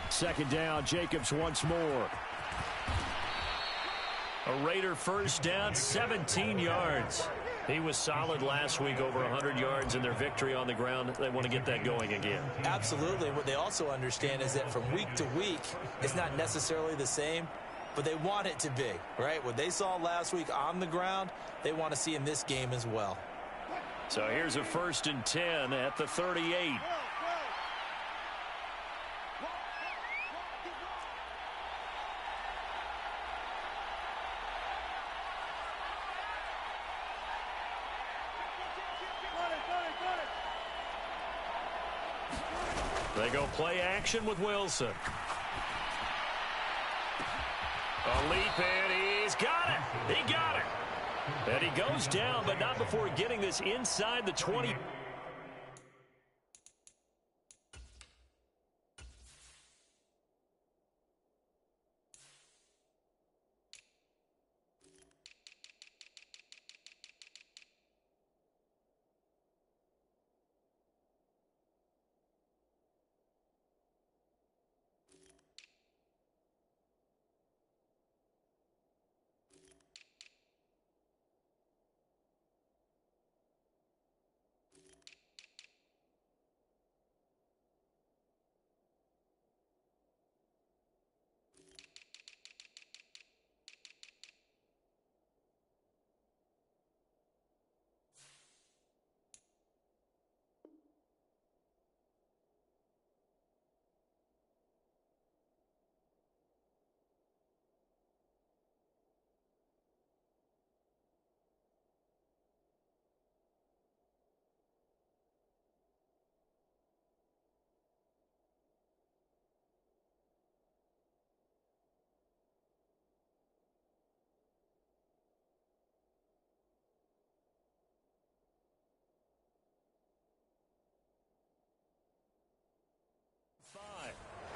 Second down, Jacobs once more. A Raider first down, 17 yards. He was solid last week, over 100 yards in their victory on the ground. They want to get that going again. Absolutely. What they also understand is that from week to week, it's not necessarily the same, but they want it to be, right? What they saw last week on the ground, they want to see in this game as well. So here's a 1st and 10 at the 38. They go play action with Wilson. A leap, and he's got it. He got it. And he goes down, but not before getting this inside the 20.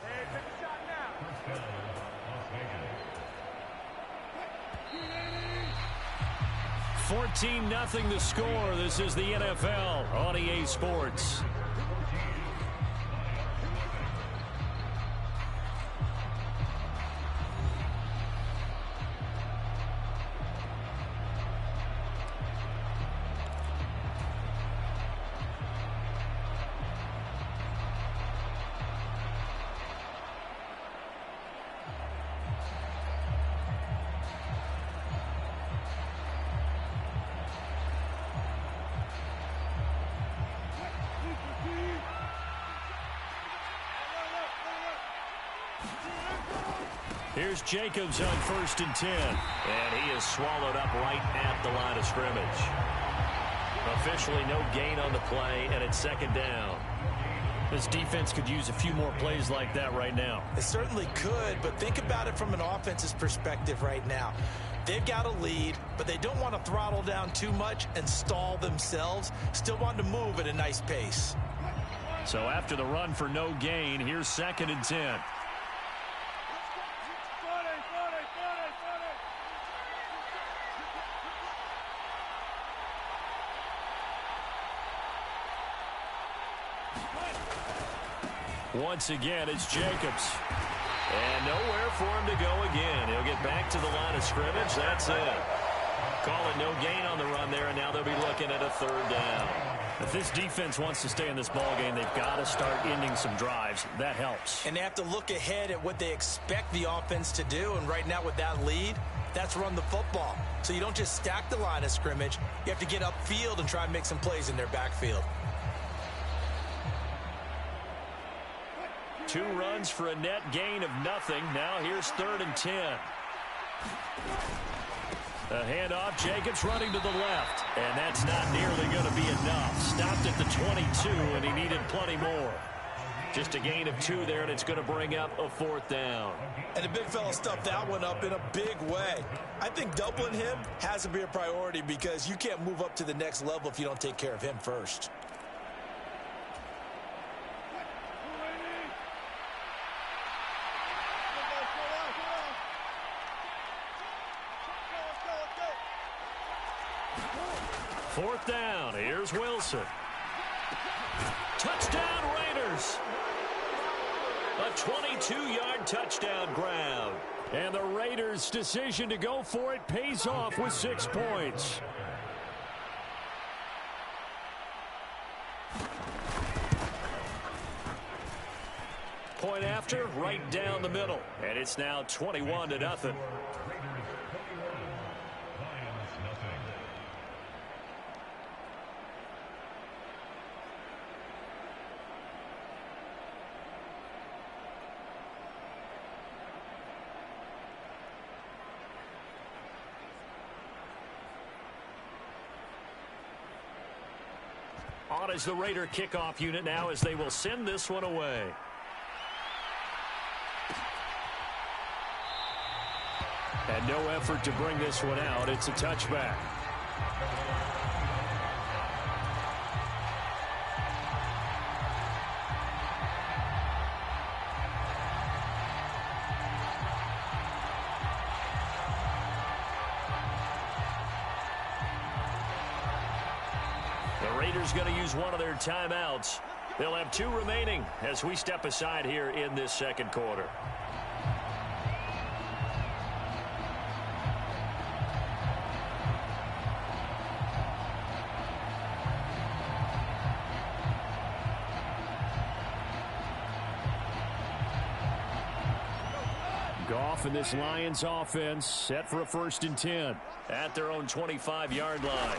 Hey, take a shot now. 14-0 the score. This is the NFL on EA Sports. Here's Jacobs on 1st and 10. And he is swallowed up right at the line of scrimmage. Officially no gain on the play, and it's 2nd down. This defense could use a few more plays like that right now. It certainly could, but think about it from an offense's perspective right now. They've got a lead, but they don't want to throttle down too much and stall themselves. Still want to move at a nice pace. So after the run for no gain, here's 2nd and 10. Once again, it's Jacobs. And nowhere for him to go again. He'll get back to the line of scrimmage. That's it. Call it no gain on the run there, and now they'll be looking at a 3rd down. If this defense wants to stay in this ballgame, they've got to start ending some drives. That helps. And they have to look ahead at what they expect the offense to do. And right now with that lead, that's run the football. So you don't just stack the line of scrimmage. You have to get upfield and try and make some plays in their backfield. 2 runs for a net gain of nothing. Now here's 3rd and 10. A handoff, Jacobs running to the left. And that's not nearly going to be enough. Stopped at the 22, and he needed plenty more. Just a gain of 2 there, and it's going to bring up a 4th down. And the big fella stuffed that one up in a big way. I think doubling him has to be a priority because you can't move up to the next level if you don't take care of him first. Fourth down. Here's Wilson. Touchdown! Raiders. A 22-yard touchdown grab. And the Raiders' decision to go for it pays off with 6 points. Point after, right down the middle. And it's now 21-0. On is the Raider kickoff unit now as they will send this one away. And no effort to bring this one out. It's a touchback. The Raiders going to use one of their timeouts. They'll have 2 remaining as we step aside here in this second quarter. Goff and this Lions offense set for a 1st and 10 at their own 25-yard line.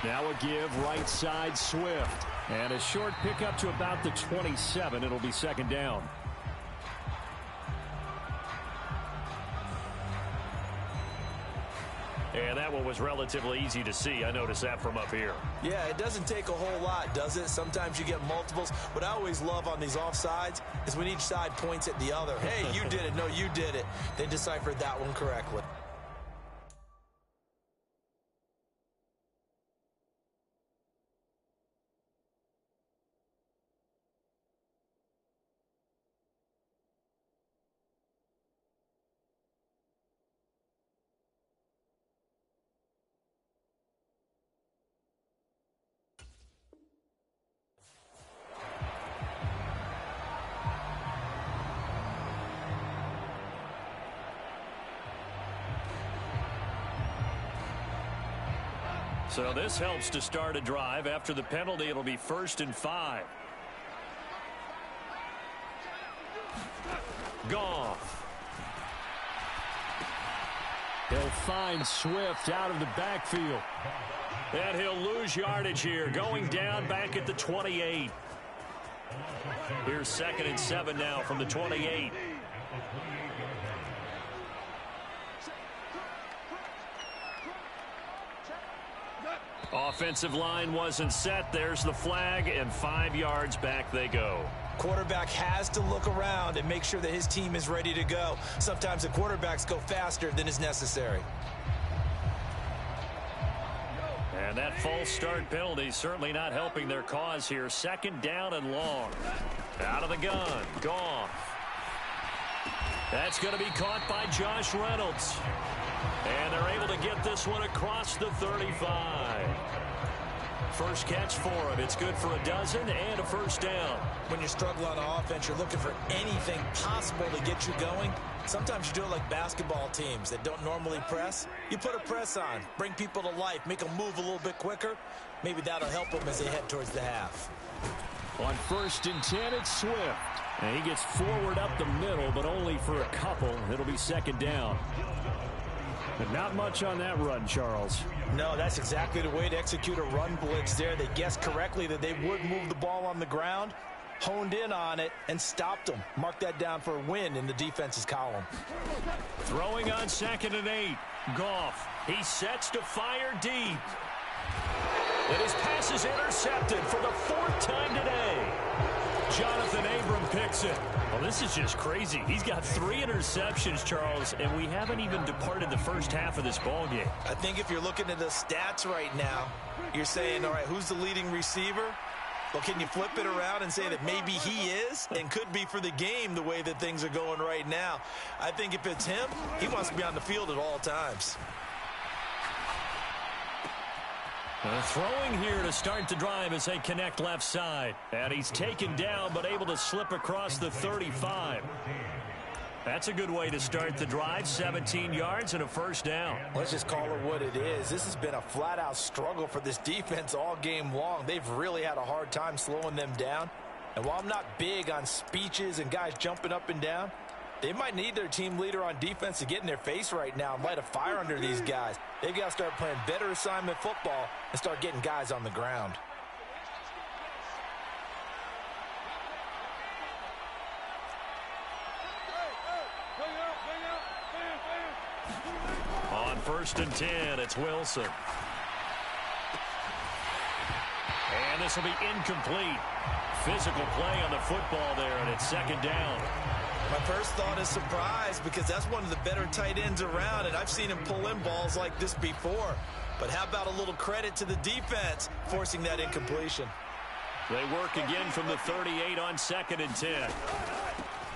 Now a give right side Swift. And a short pickup to about the 27. It'll be 2nd down. And that one was relatively easy to see. I noticed that from up here. Yeah, it doesn't take a whole lot, does it? Sometimes you get multiples. What I always love on these offsides is when each side points at the other. Hey, you did it. No, you did it. They deciphered that one correctly. So this helps to start a drive. After the penalty, it'll be 1st and 5. Goff. He'll find Swift out of the backfield. And he'll lose yardage here. Going down back at the 28. Here's 2nd and 7 now from the 28. Offensive line wasn't set. There's the flag, and 5 yards back they go. Quarterback has to look around and make sure that his team is ready to go. Sometimes the quarterbacks go faster than is necessary. And that false start penalty certainly not helping their cause here. 2nd down and long. Out of the gun. Goff. That's going to be caught by Josh Reynolds. And they're able to get this one across the 35. First catch for him. It's good for a dozen and a 1st down. When you struggle on offense, you're looking for anything possible to get you going. Sometimes you do it like basketball teams that don't normally press. You put a press on, bring people to life, make them move a little bit quicker. Maybe that'll help them as they head towards the half. On 1st and 10, it's Swift. And he gets forward up the middle, but only for a couple. It'll be 2nd down. But not much on that run, Charles. No, that's exactly the way to execute a run blitz there. They guessed correctly that they would move the ball on the ground, honed in on it, and stopped them. Mark that down for a win in the defense's column. Throwing on 2nd and 8. Goff. He sets to fire deep. And his pass is intercepted for the 4th time today. Jonathan Abram picks it. Well, this is just crazy. He's got 3 interceptions, Charles, and we haven't even departed the first half of this ball game. I think if you're looking at the stats right now, you're saying, all right, who's the leading receiver? Well, can you flip it around and say that maybe he is and could be for the game the way that things are going right now? I think if it's him, he wants to be on the field at all times. Throwing here to start the drive as they connect left side. And he's taken down but able to slip across the 35. That's a good way to start the drive. 17 yards and a first down. Let's just call it what it is. This has been a flat-out struggle for this defense all game long. They've really had a hard time slowing them down. And while I'm not big on speeches and guys jumping up and down, they might need their team leader on defense to get in their face right now and light a fire under these guys. They've got to start playing better assignment football and start getting guys on the ground. On 1st and 10, it's Wilson. And this will be incomplete. Physical play on the football there, and it's 2nd down. My first thought is surprise because that's one of the better tight ends around, and I've seen him pull in balls like this before. But how about a little credit to the defense forcing that incompletion? They work again from the 38 on 2nd and 10.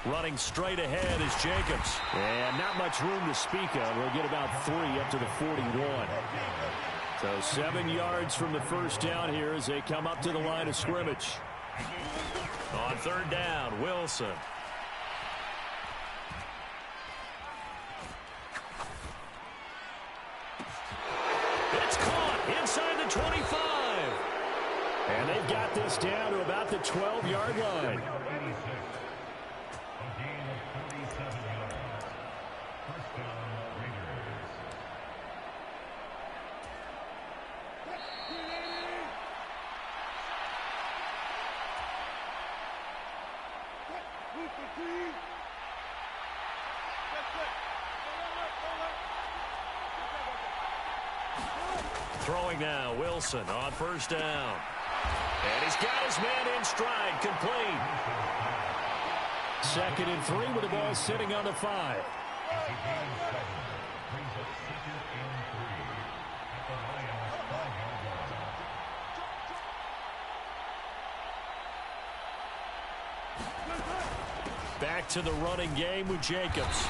Running straight ahead is Jacobs. And not much room to speak of. We'll get about 3 up to the 41. So 7 yards from the first down here as they come up to the line of scrimmage. On 3rd down, Wilson. It's caught inside the 25. And they've got this down to about the 12-yard line. Throwing now, Wilson on 1st down. And he's got his man in stride, complete. 2nd and 3 with the ball sitting on the 5. Back to the running game with Jacobs.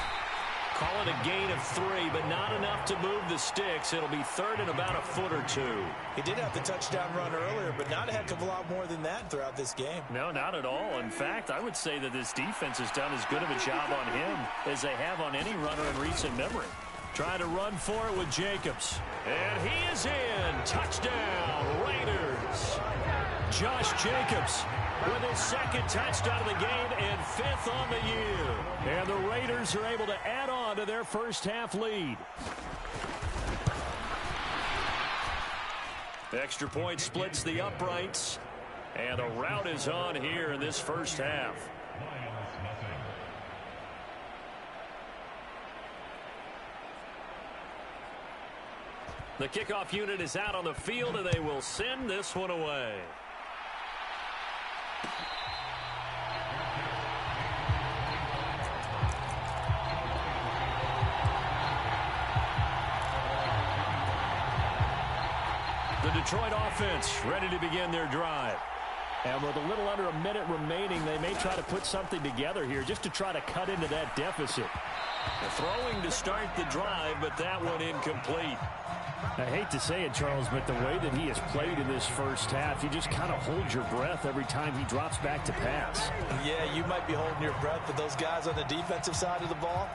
Call it a gain of 3, but not enough to move the sticks. It'll be 3rd and about a foot or 2. He did have the touchdown run earlier, but not a heck of a lot more than that throughout this game. No, not at all. In fact, I would say that this defense has done as good of a job on him as they have on any runner in recent memory. Trying to run for it with Jacobs. And he is in. Touchdown, Raiders. Josh Jacobs with his 2nd touchdown of the game and 5th on the year. And the Raiders are able to add on to their first half lead. Extra point splits the uprights. And the rout is on here in this first half. The kickoff unit is out on the field, and they will send this one away. The Detroit offense ready to begin their drive. And with a little under a minute remaining, they may try to put something together here just to try to cut into that deficit. The throwing to start the drive, but that one incomplete. I hate to say it, Charles, but the way that he has played in this first half, you just kind of hold your breath every time he drops back to pass. Yeah, you might be holding your breath, but those guys on the defensive side of the ball,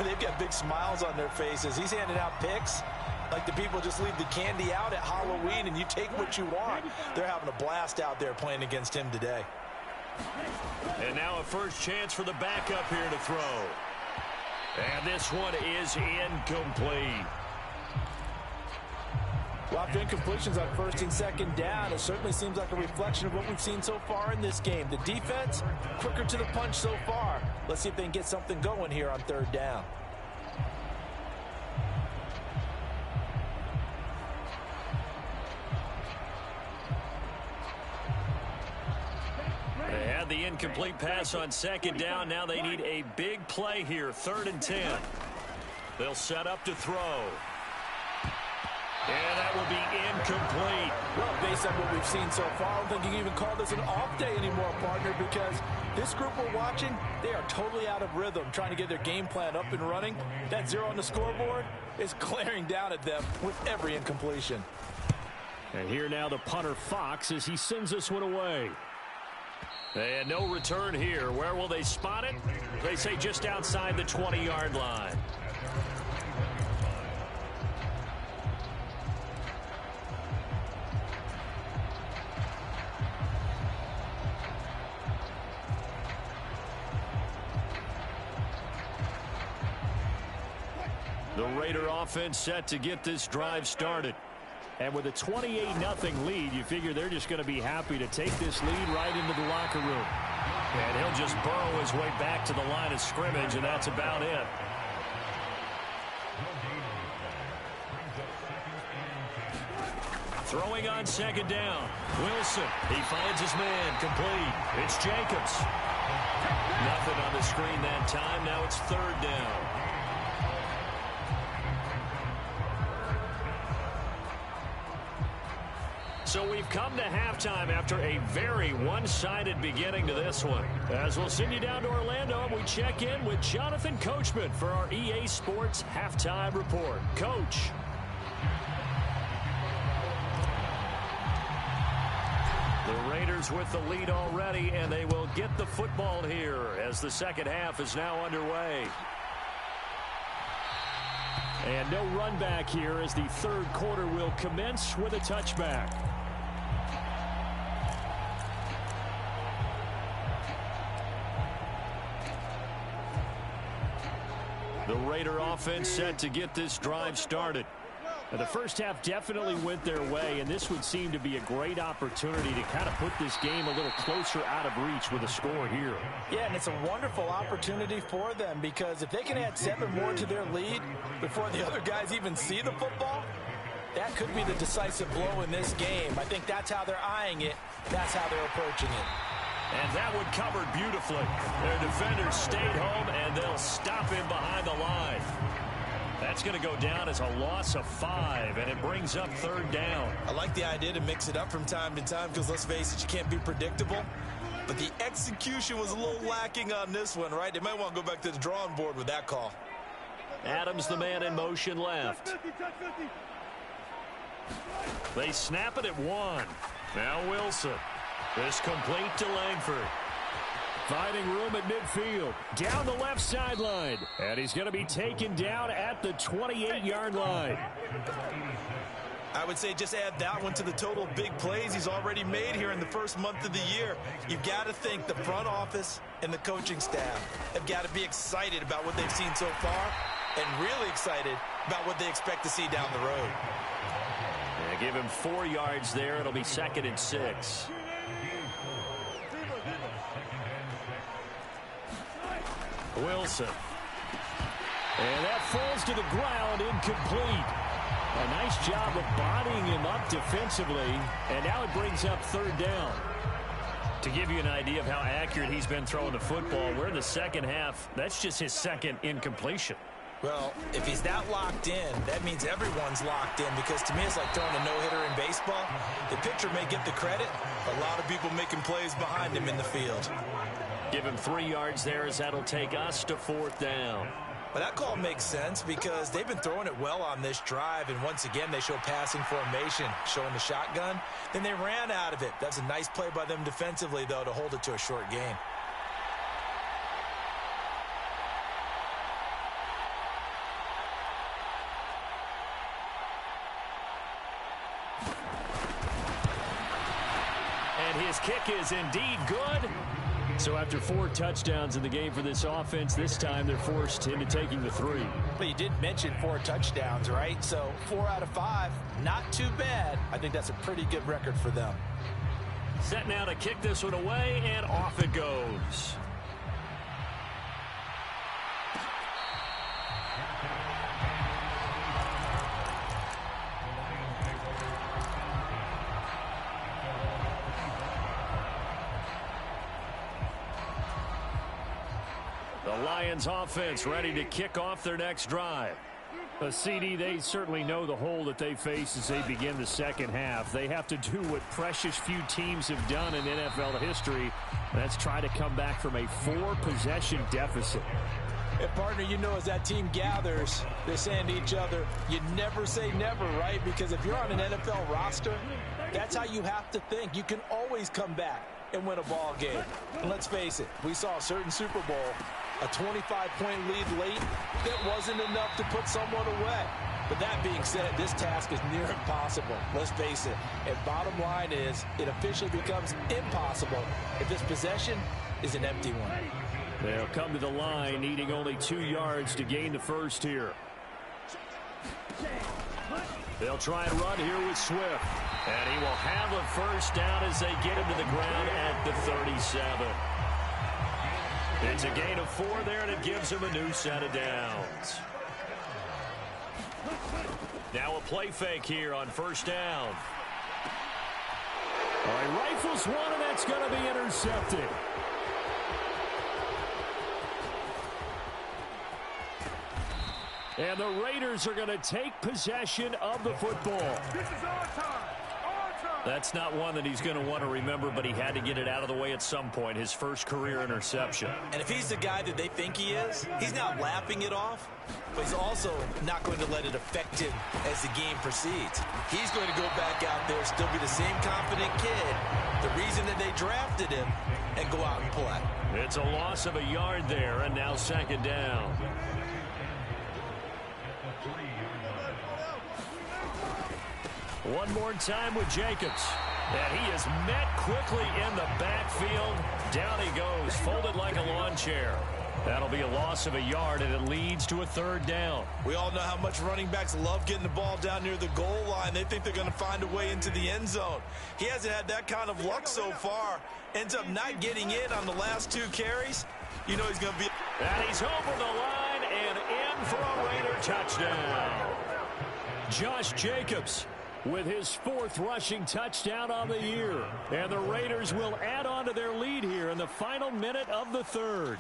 they've got big smiles on their faces. He's handing out picks like the people just leave the candy out at Halloween and you take what you want. They're having a blast out there playing against him today. And now a first chance for the backup here to throw. And this one is incomplete. Well, after incompletions on 1st and 2nd down, it certainly seems like a reflection of what we've seen so far in this game. The defense, quicker to the punch so far. Let's see if they can get something going here on 3rd down. They had the incomplete pass on 2nd down. Now they need a big play here, 3rd and 10. They'll set up to throw. And that will be incomplete. Well, based on what we've seen so far, I don't think you can even call this an off day anymore, partner, because this group we're watching, they are totally out of rhythm, trying to get their game plan up and running. That 0 on the scoreboard is glaring down at them with every incompletion. And here now the punter Fox as he sends this one away. And no return here. Where will they spot it? They say just outside the 20-yard line. The Raider offense set to get this drive started. And with a 28-0 lead, you figure they're just going to be happy to take this lead right into the locker room. And he'll just burrow his way back to the line of scrimmage, and that's about it. Throwing on second down. Wilson, he finds his man, complete. It's Jacobs. Nothing on the screen that time. Now it's third down. So we've come to halftime after a very one-sided beginning to this one. As we'll send you down to Orlando, and we check in with Jonathan Coachman for our EA Sports Halftime Report. Coach. The Raiders with the lead already, and they will get the football here as the second half is now underway. And no run back here as the third quarter will commence with a touchback. The Raider offense set to get this drive started. Now, the first half definitely went their way, and this would seem to be a great opportunity to kind of put this game a little closer out of reach with a score here. Yeah, and it's a wonderful opportunity for them because if they can add 7 more to their lead before the other guys even see the football, that could be the decisive blow in this game. I think that's how they're eyeing it. That's how they're approaching it. And that one covered beautifully. Their defenders stayed home, and they'll stop him behind the line. That's going to go down as a loss of 5, and it brings up third down. I like the idea to mix it up from time to time because, let's face it, you can't be predictable. But the execution was a little lacking on this one, right? They might want to go back to the drawing board with that call. Adams, the man in motion left. They snap it at 1. Now Wilson. This complete to Langford. Finding room at midfield. Down the left sideline. And he's going to be taken down at the 28-yard line. I would say just add that one to the total big plays he's already made here in the first month of the year. You've got to think the front office and the coaching staff have got to be excited about what they've seen so far and really excited about what they expect to see down the road. Yeah, give him 4 yards there. It'll be 2nd and 6. Wilson. And that falls to the ground, incomplete. A nice job of bodying him up defensively, and now it brings up third down. To give you an idea of how accurate he's been throwing the football, we're in the second half. That's just his second incompletion. Well, if he's that locked in, that means everyone's locked in because to me it's like throwing a no-hitter in baseball. The pitcher may get the credit, a lot of people making plays behind him in the field. Give him 3 yards there as that'll take us to 4th down. But that call makes sense because they've been throwing it well on this drive, and once again they show passing formation, showing the shotgun. Then they ran out of it. That's a nice play by them defensively, though, to hold it to a short gain. And his kick is indeed good. So after 4 touchdowns in the game for this offense, this time they're forced into taking the 3. But you did mention 4 touchdowns, right? So 4 out of 5, not too bad. I think that's a pretty good record for them. Set now to kick this one away, and off it goes. The Lions offense ready to kick off their next drive. A CD, they certainly know the hole that they face as they begin the second half. They have to do what precious few teams have done in NFL history. That's try to come back from a 4-possession deficit. And, partner, you know, as that team gathers, they're saying to each other, you never say never, right? Because if you're on an NFL roster, that's how you have to think. You can always come back and win a ball game. And let's face it, we saw a certain Super Bowl, a 25-point lead late that wasn't enough to put someone away. But that being said, this task is near impossible. Let's face it. And bottom line is, it officially becomes impossible if this possession is an empty one. They'll come to the line, needing only 2 yards to gain the first here. They'll try and run here with Swift. And he will have a first down as they get him to the ground at the 37. It's a gain of 4 there, and it gives him a new set of downs. Now a play fake here on first down. All right, rifles one, and that's going to be intercepted. And the Raiders are going to take possession of the football. This is our time. That's not one that he's going to want to remember, but he had to get it out of the way at some point, his first career interception. And if he's the guy that they think he is, he's not laughing it off, but he's also not going to let it affect him as the game proceeds. He's going to go back out there, still be the same confident kid, the reason that they drafted him, and go out and play. It's a loss of a yard there, and now second down. One more time with Jacobs. And he is met quickly in the backfield. Down he goes, folded like a lawn chair. That'll be a loss of a yard, and it leads to a third down. We all know how much running backs love getting the ball down near the goal line. They think they're going to find a way into the end zone. He hasn't had that kind of luck so far. Ends up not getting in on the last 2 carries. You know he's going to be... And he's over the line and in for a Raider touchdown. Josh Jacobs with his 4th rushing touchdown on the year. And the Raiders will add on to their lead here in the final minute of the 3rd.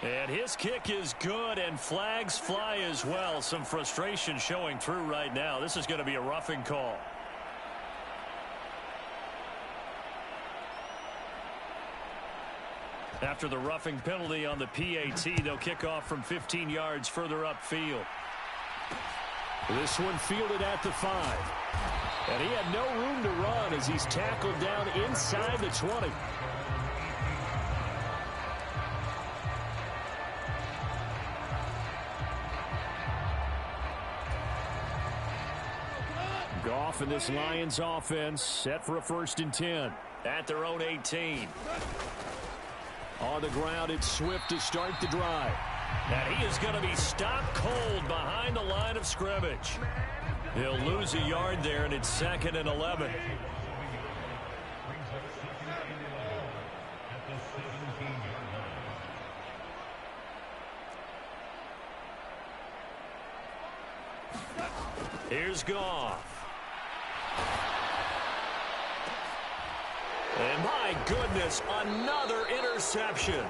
And his kick is good, and flags fly as well. Some frustration showing through right now. This is going to be a roughing call. After the roughing penalty on the PAT, they'll kick off from 15 yards further upfield. This one fielded at the 5. And he had no room to run as he's tackled down inside the 20. Goff and this Lions offense set for a 1st and 10 at their own 18. On the ground, it's Swift to start the drive. And he is going to be stopped cold behind the line of scrimmage. He'll lose a yard there, and it's 2nd and 11. Here's Goff. And my goodness, another interception.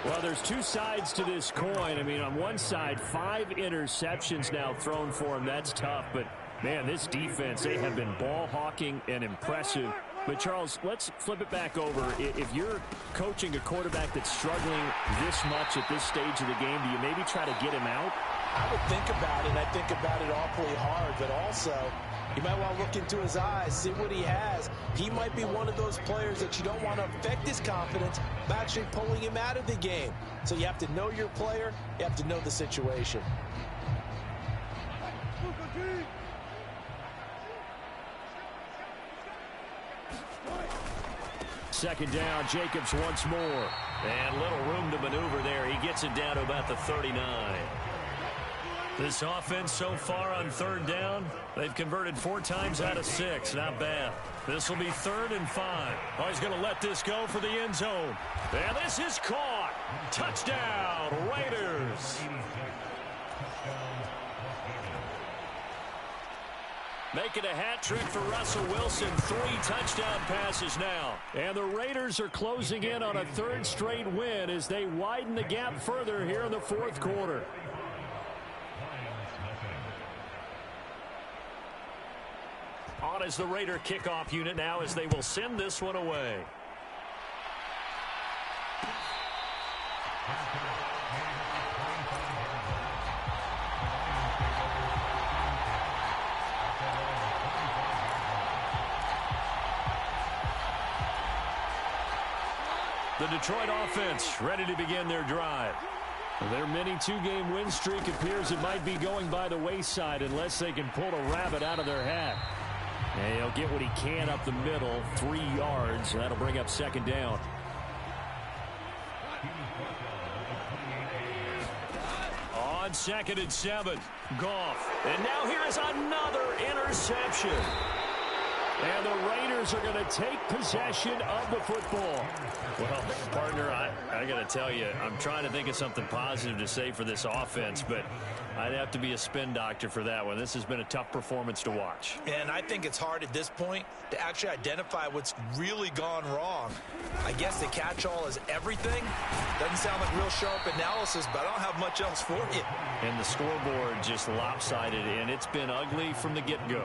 Well, there's 2 sides to this coin. I mean, on one side, 5 interceptions now thrown for him. That's tough. But, man, this defense, they have been ball hawking and impressive. But, Charles, let's flip it back over. If you're coaching a quarterback that's struggling this much at this stage of the game, do you maybe try to get him out? I would think about it. I think about it awfully hard, but also you might want to look into his eyes, see what he has. He might be one of those players that you don't want to affect his confidence by actually pulling him out of the game. So you have to know your player. You have to know the situation. Second down, Jacobs once more. And little room to maneuver there. He gets it down to about the 39. This offense so far on 3rd down, they've converted 4 times out of 6. Not bad. This will be 3rd and 5. Oh, he's going to let this go for the end zone. And this is caught. Touchdown, Raiders. Making a hat trick for Russell Wilson. 3 touchdown passes now. And the Raiders are closing in on a 3rd straight win as they widen the gap further here in the 4th quarter. On is the Raider kickoff unit now as they will send this one away. The Detroit offense ready to begin their drive. Their mini two-game win streak appears it might be going by the wayside unless they can pull a rabbit out of their hat. And he'll get what he can up the middle, 3 yards. That'll bring up second down. On 2nd and 7, Goff. And now here is another interception. And the Raiders are going to take possession of the football. Well, partner, I got to tell you, I'm trying to think of something positive to say for this offense, but I'd have to be a spin doctor for that one. This has been a tough performance to watch. And I think it's hard at this point to actually identify what's really gone wrong. I guess the catch-all is everything. Doesn't sound like real sharp analysis, but I don't have much else for you. And the scoreboard just lopsided, and it's been ugly from the get-go.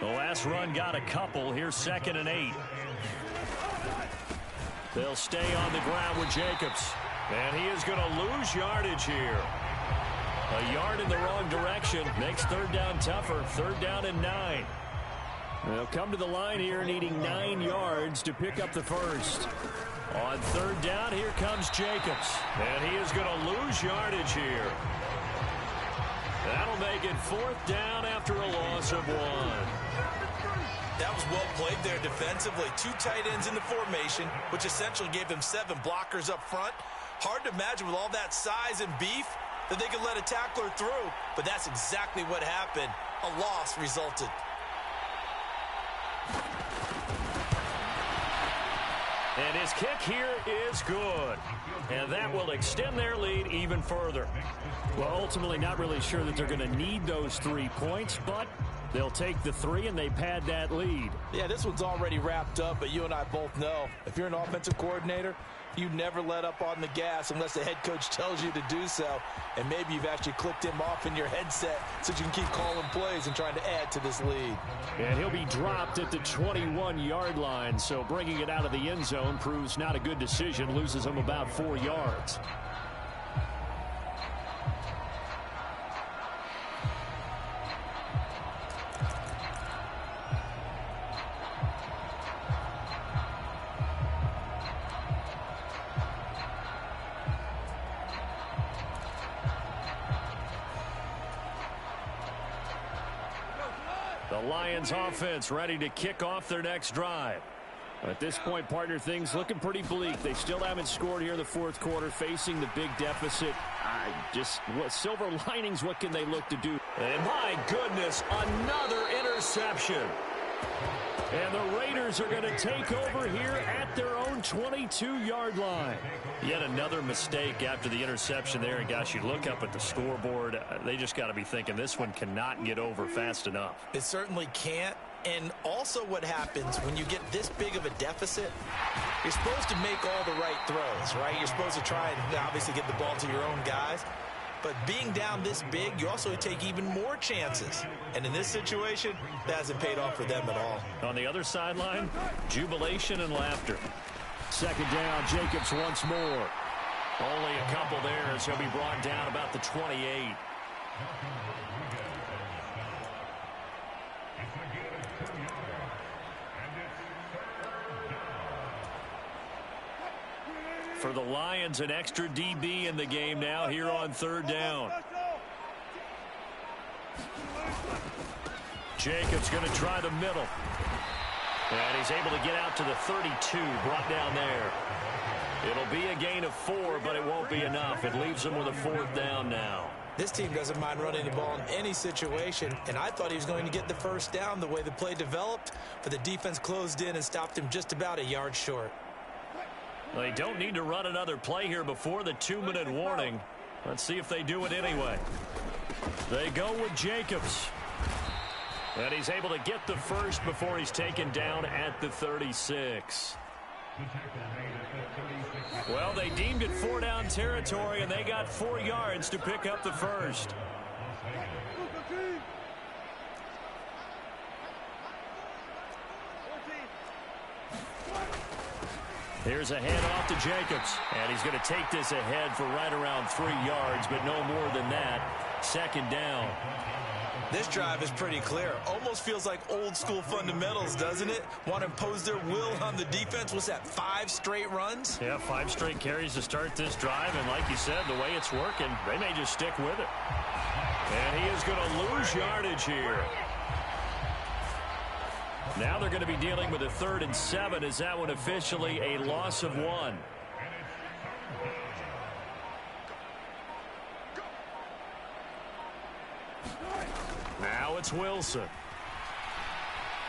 The last run got a couple. Here's 2nd and 8. They'll stay on the ground with Jacobs. And he is going to lose yardage here. A yard in the wrong direction makes third down tougher. 3rd down and 9. They'll come to the line here needing 9 yards to pick up the first. On 3rd down, here comes Jacobs. And he is going to lose yardage here. That'll make it 4th down after a loss of 1. That was well played there defensively. 2 tight ends in the formation, which essentially gave them 7 blockers up front. Hard to imagine with all that size and beef that they could let a tackler through, but that's exactly what happened. A loss resulted. And his kick here is good. And that will extend their lead even further. Well, ultimately not really sure that they're going to need those 3 points, but they'll take the 3 and they pad that lead. Yeah, this one's already wrapped up, but you and I both know if you're an offensive coordinator, you never let up on the gas unless the head coach tells you to do so. And maybe you've actually clicked him off in your headset so you can keep calling plays and trying to add to this lead. And he'll be dropped at the 21-yard line, so bringing it out of the end zone proves not a good decision, loses him about 4 yards. The Lions offense ready to kick off their next drive. At this point, partner, things looking pretty bleak. They still haven't scored here in the 4th quarter, facing the big deficit. What silver linings, what can they look to do? And my goodness, another interception. And the Raiders are going to take over here at their own 22-yard line. Yet another mistake after the interception there. And gosh, you look up at the scoreboard, they just got to be thinking this one cannot get over fast enough. It certainly can't. And also what happens when you get this big of a deficit, you're supposed to make all the right throws, right? You're supposed to try and obviously get the ball to your own guys. But being down this big, you also take even more chances. And in this situation, that hasn't paid off for them at all. On the other sideline, jubilation and laughter. 2nd down, Jacobs once more. Only a couple there as he'll be brought down about the 28. For the Lions, an extra DB in the game now here on 3rd down. Jacobs going to try the middle. And he's able to get out to the 32, brought down there. It'll be a gain of 4, but it won't be enough. It leaves him with a 4th down now. This team doesn't mind running the ball in any situation, and I thought he was going to get the 1st down the way the play developed, but the defense closed in and stopped him just about a yard short. They don't need to run another play here before the 2-minute warning. Let's see if they do it anyway. They go with Jacobs. And he's able to get the first before he's taken down at the 36. Well, they deemed it 4-down territory, and they got 4 yards to pick up the first. Here's a handoff to Jacobs. And he's going to take this ahead for right around 3 yards, but no more than that. 2nd down. This drive is pretty clear. Almost feels like old school fundamentals, doesn't it? Want to impose their will on the defense. What's that, 5 straight runs? Yeah, 5 straight carries to start this drive. And like you said, the way it's working, they may just stick with it. And he is going to lose yardage here. Now they're going to be dealing with a 3rd and 7. Is that one officially a loss of 1? Now it's Wilson.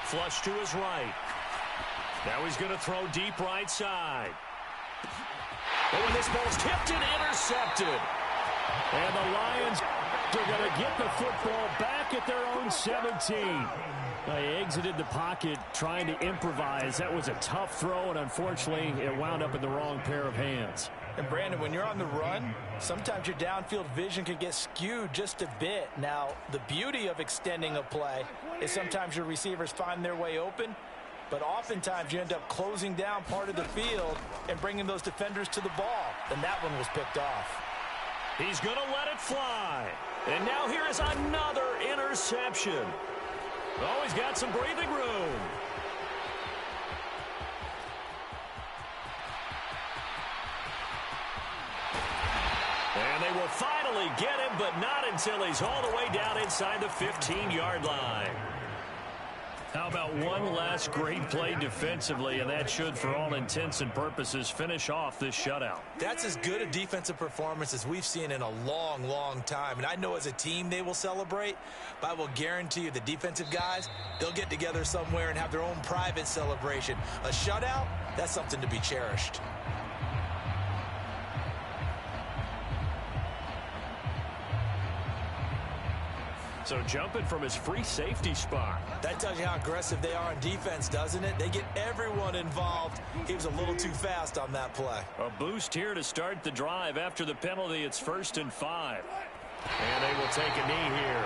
Flush to his right. Now he's going to throw deep right side. Oh, and this ball's tipped and intercepted. And the Lions are going to get the football back at their own 17. They exited the pocket trying to improvise. That was a tough throw, and unfortunately, it wound up in the wrong pair of hands. And, Brandon, when you're on the run, sometimes your downfield vision can get skewed just a bit. Now, the beauty of extending a play is sometimes your receivers find their way open, but oftentimes you end up closing down part of the field and bringing those defenders to the ball. And that one was picked off. He's going to let it fly. And now here is another interception. Oh, he's got some breathing room. And they will finally get him, but not until he's all the way down inside the 15-yard line. How about one last great play defensively, and that should, for all intents and purposes, finish off this shutout. That's as good a defensive performance as we've seen in a long, long time. And I know as a team they will celebrate, but I will guarantee you the defensive guys, they'll get together somewhere and have their own private celebration. A shutout, that's something to be cherished. So jumping from his free safety spot. That tells you how aggressive they are on defense, doesn't it? They get everyone involved. He was a little too fast on that play. A boost here to start the drive. After the penalty, it's 1st and 5. And they will take a knee here.